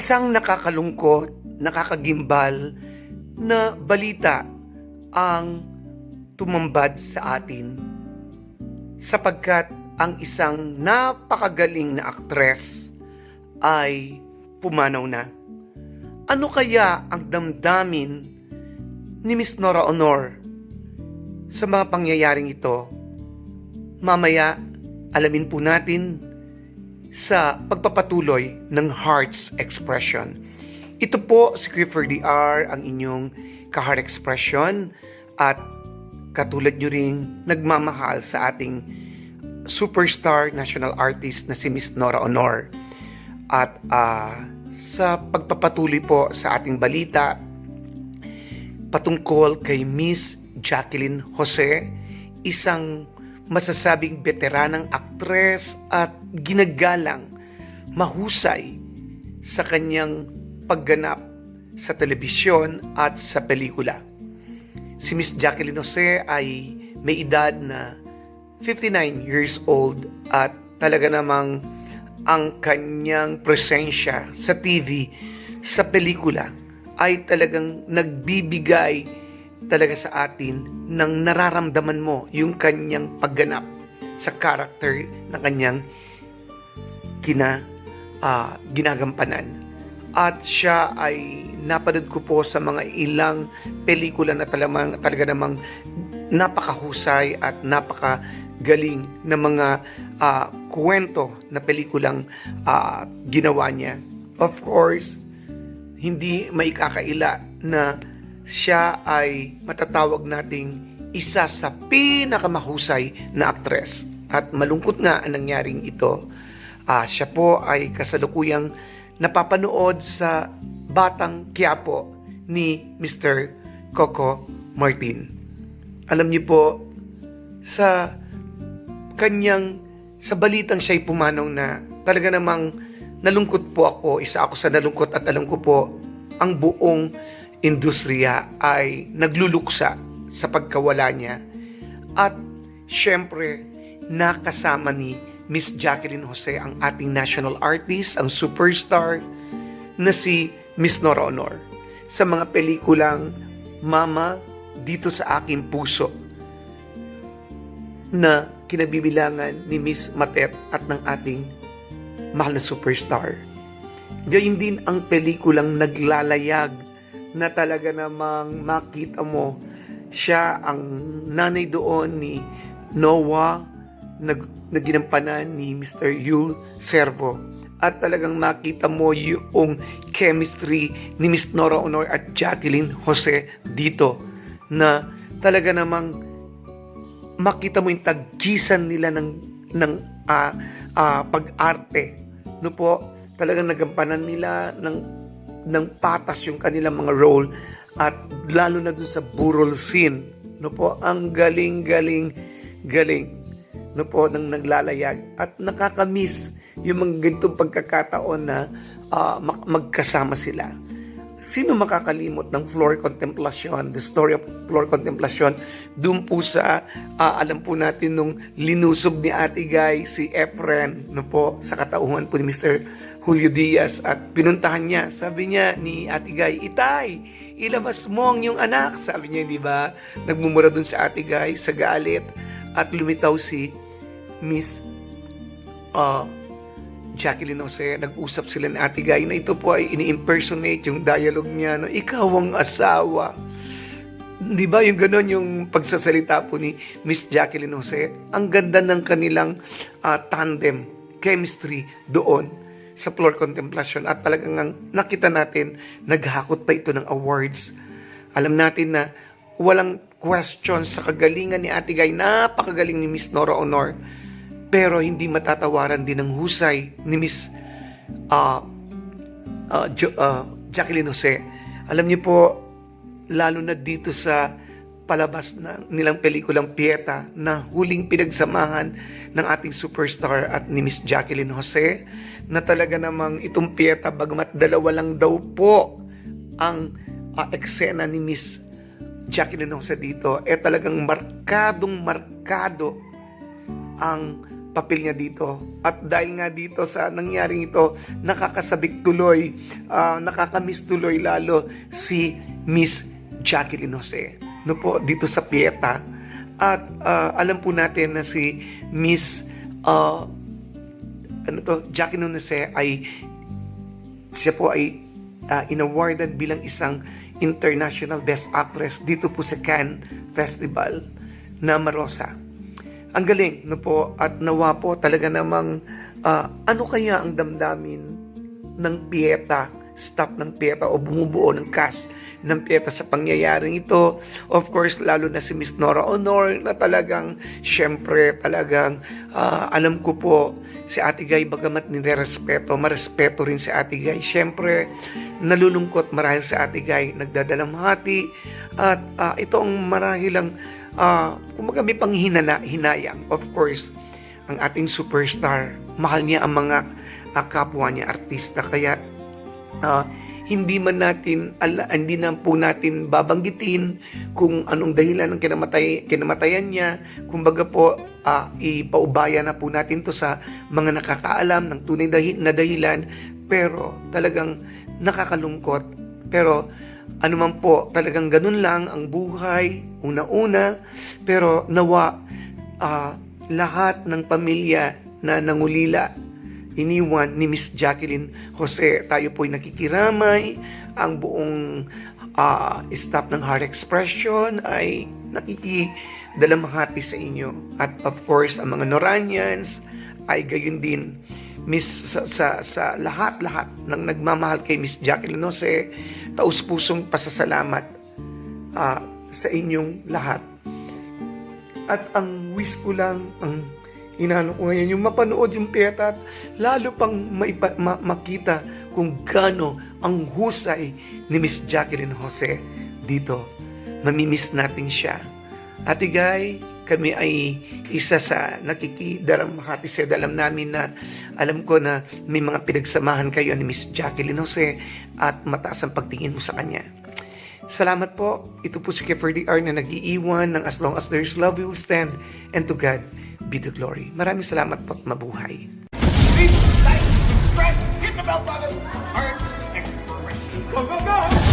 Isang nakakalungkot, nakakagimbal na balita ang tumambad sa atin sapagkat ang isang napakagaling na aktres ay pumanaw na. Ano kaya ang damdamin ni Miss Nora Aunor sa mga pangyayaring ito? Mamaya alamin po natin sa pagpapatuloy ng Heart's Expression. Ito po si Clifford DR, ang inyong ka-heart expression, at katulad nyo ring nagmamahal sa ating superstar national artist na si Miss Nora Aunor. At sa pagpapatuloy po sa ating balita patungkol kay Miss Jacqueline Jose, isang masasabing veteranang aktres at ginagalang mahusay sa kanyang pagganap sa telebisyon at sa pelikula. Si Miss Jacqueline Jose ay may edad na 59 years old at talaga namang ang kanyang presensya sa TV, sa pelikula ay talagang nagbibigay talaga sa atin nang nararamdaman mo yung kanyang pagganap sa character na kanyang ginagampanan. At siya ay napanood ko po sa mga ilang pelikula na talaga namang napakahusay at napakagaling na mga kwento na pelikulang ginawa niya. Of course, hindi maikakaila na siya ay matatawag nating isa sa pinakamahusay na aktres. At malungkot nga ang nangyaring ito. Siya po ay kasalukuyang napapanood sa Batang Quiapo ni Mr. Coco Martin. Alam niyo po, sa balitang siya'y pumanaw na, talaga namang nalungkot po ako. Isa ako sa nalungkot at alam ko po ang buong industriya ay nagluluksa sa pagkawala niya. At syempre, nakasama ni Miss Jacqueline Jose ang ating national artist, ang superstar na si Miss Nora Aunor sa mga pelikulang Mama, Dito sa Aking Puso na kinabibilangan ni Miss Matet at ng ating mahal na superstar. Gayun din ang pelikulang Naglalayag na talaga namang makita mo siya ang nanay doon ni Noah na ginampanan ni Mr. Yul Servo. At talagang makita mo yung chemistry ni Miss Nora Aunor at Jacqueline Jose dito na talaga namang makita mo yung tagkisan nila ng pag-arte. No po, talagang nagampanan nila ng patas yung kanilang mga role at lalo na dun sa burol scene. No po, ang galing no po ng Naglalayag at nakakamiss yung mga ganitong pagkakataon na magkasama sila. Sino makakalimot ng Flor Contemplacion, the story of Flor Contemplacion, doon po sa alam po natin nung linusob ni Ate Guy si Efren, no po, sa katauhan po ni Mr. Julio Diaz, at pinuntahan niya, sabi niya ni Ate Guy, "Itay, ilabas mo ang iyong anak." Sabi niya, di ba? Nagmumura doon sa Ate Guy sa galit at lumitaw si Miss Jacqueline Jose. Nag-usap sila ni Ate Guy na ito po ay ini-impersonate yung dialogue niya, no? "Ikaw ang asawa." Di ba yung gano'n yung pagsasalita po ni Miss Jacqueline Jose? Ang ganda ng kanilang tandem, chemistry doon sa Flor Contemplacion. At talagang nakita natin, naghakot pa ito ng awards. Alam natin na walang question sa kagalingan ni Ate Guy. Napakagaling ni Miss Nora Aunor. Pero hindi matatawaran din ng husay ni Miss Jacqueline Jose. Alam niyo po, lalo na dito sa palabas na nilang pelikulang Pieta na huling pinagsamahan ng ating superstar at ni Miss Jacqueline Jose, na talaga namang itong Pieta, bagamat dalawa lang daw po ang eksena ni Miss Jacqueline Jose dito, talagang markadong markado ang papel niya dito. At dahil nga dito sa nangyaring ito, nakakasabik tuloy, nakakamiss tuloy lalo si Miss Jacqueline Jose. No po, dito sa Pieta. At alam po natin na si Miss Jacqueline Jose siya po ay inawardan bilang isang International Best Actress dito po sa Cannes Festival na Marosa. Ang galing, no po, at nawa po talaga namang ano kaya ang damdamin ng Pieta, staff ng Pieta o bumubuo ng cast ng Pieta sa pangyayaring ito. Of course, lalo na si Miss Nora Honor na talagang, syempre, talagang alam ko po, si Ate Guy, bagamat nirerespeto, marespeto rin si Ate Guy. Syempre, nalulungkot marahil si Ate Guy, nagdadalamhati, at ito ang marahilang, kumbaga may panghinayang. Of course, ang ating superstar, mahal niya ang mga kapwa niya, artista, kaya hindi na po natin babanggitin kung anong dahilan ng kinamatayan niya. Kumbaga po, ipaubaya na po natin to sa mga nakakaalam ng tunay na dahilan, pero talagang nakakalungkot. Pero ano man po, talagang ganun lang ang buhay, una-una, pero nawa lahat ng pamilya na nangulila, iniwan ni Miss Jacqueline Jose. Tayo po'y nakikiramay, ang buong staff ng Heart Expression ay nakikidalamhati sa inyo. At of course, ang mga Noranians ay gayon din. Miss, sa lahat-lahat ng nagmamahal kay Miss Jacqueline Jose, taus-pusong pasasalamat sa inyong lahat. At ang wish ko lang, ang inaano ko ngayon, yung mapanood yung Pieta at lalo pang makita kung gaano ang husay ni Miss Jacqueline Jose dito. Mamimiss natin siya. Ate Guy, kami ay isa sa nakikidaramhati sa alam namin na alam ko na may mga pinagsamahan kayo ni Miss Jacqueline Jose at mataas ang pagtingin mo sa kanya. Salamat po. Ito po si Kiefer DR na nag-iiwan ng As Long As There's Love Will Stand, and to God be the glory. Maraming salamat po at mabuhay. Please like, subscribe, hit the bell button. Arts Exploration. Go, go, go!